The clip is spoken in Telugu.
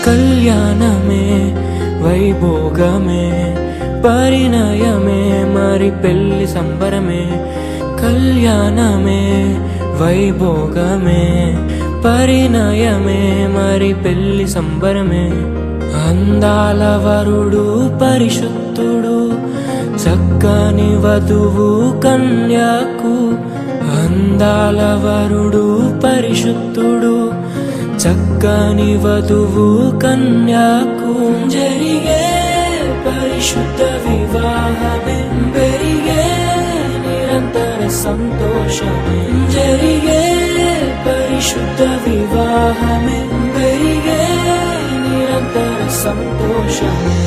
కళ్యాణమే వైభోగమే పరిణయమే మరి పెళ్లి సంబరమే. కళ్యాణమే వైభోగమే పరిణయమే మరి పెళ్లి సంబరమే. అందాల వరుడు పరిశుద్ధుడు చక్కని వధువు కన్యాకు. అందాల వరుడు పరిశుద్ధుడు చక్కని వధువు కన్యాకు. జరిగే పరిశుద్ధ వివాహమే పెరిగే నిరంతర సంతోషమే. జరిగే పరిశుద్ధ వివాహమే పెరిగే నిరంతర సంతోషమే.